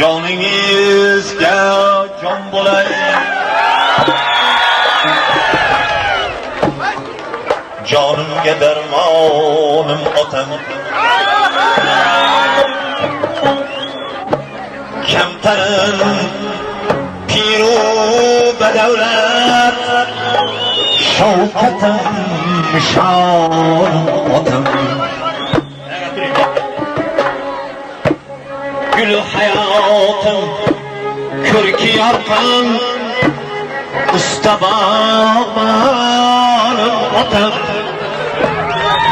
Joningizga jon bo'lay. Jonimga darmonim otam. Kamtarin piru badavlat, shavkatim shon otam. Gül hayatım kürki yarkan, usta bağmanım otam.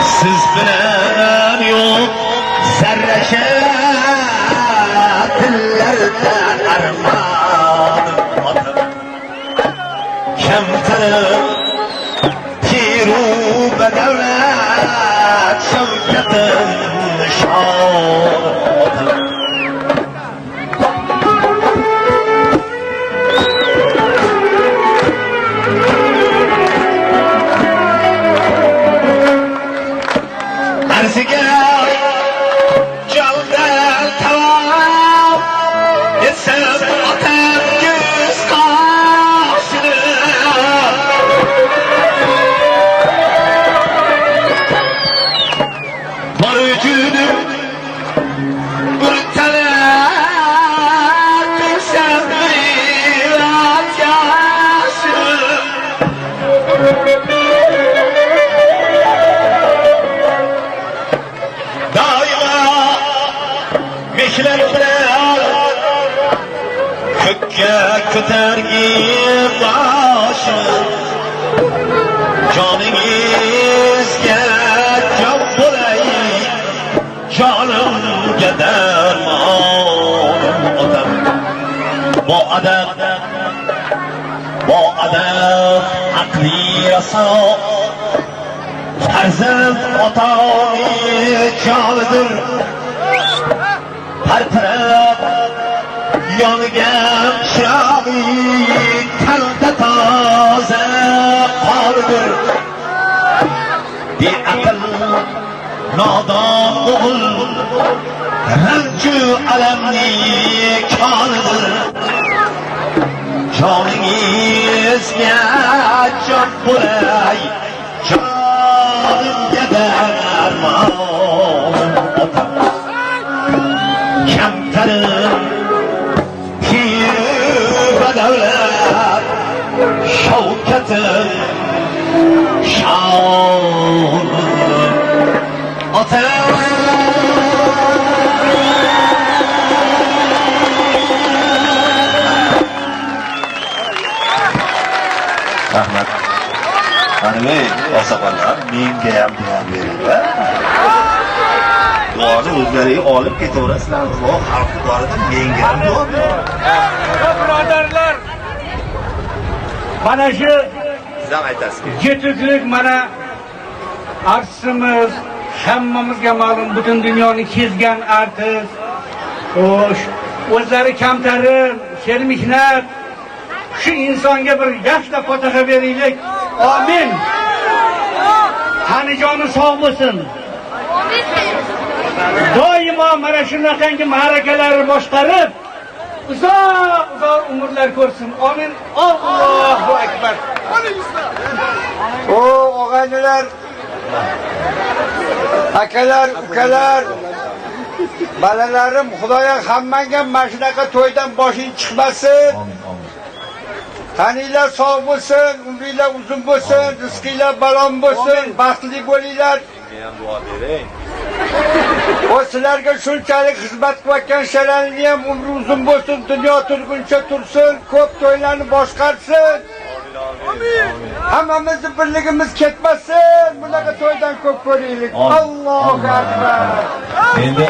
Siz bilen yok zerreşe dillerde armağanım otam. Kemterim piru bedevlet, şevketim şan otam. Arsiga jaldan tavab etsam otam ko'z qoshini. Bor vujudim bir talat tursam virat yoshini. Mehler bilen kökke ko'targin boshim. Joningizga jon bo'lay, jonimga darmonim otam. Bu adab aqli raso, farzand otaning jonidir. Her taraf yongan chirog'i, tanda toza qordir. Beaql nodon o'g'il ranju alamning konidir. Joningizga jon bo'lay, jonimga darmonim otam. Kamtarim piru badavlat, shavkatim shon otam. Rahmat. Qani osaxonlar menga ham beringlar. Duoni o'zlaringiz olib ketaverasizlar. Bu xalq duorida menga ham duo bering. Birodarlar, mana shu Siz ham aytasizki, yetuklik mana artistimiz, hammamizga ma'lum, butun dunyoni kezgan artist. Xo'sh, o'zlari kamtarin, sermehnat. Shu insonga bir yaxshi fotoga beraylik. Amin. Tanijoni sog' bo'lsin. Doimo mana shunaqangi ma'rakalarni boshqarib, uzoq umrlar ko'rsin. Amin. Allohu akbar. O og'aynilar, akalar, ukalar, balalarim, Xudoya hammangga mana shunaqa to'ydan boshing chiqmasin. Taninglar sog' bo'lsin, umringlar uzun bo'lsin, rizqinglar balon bo'lsin, baxtli bo'linglar. menga ham duo bering. O sizlarga shunchalik xizmat qilayotgan sharangni ham umri uzun bo'lsin, dunyo turguncha tursin, ko'p to'ylarni boshqarsin. Amin. Hammamizni birligimiz ketmasin. Bunaqa to'ydan ko'p ko'raylik. Allohu akbar. Endi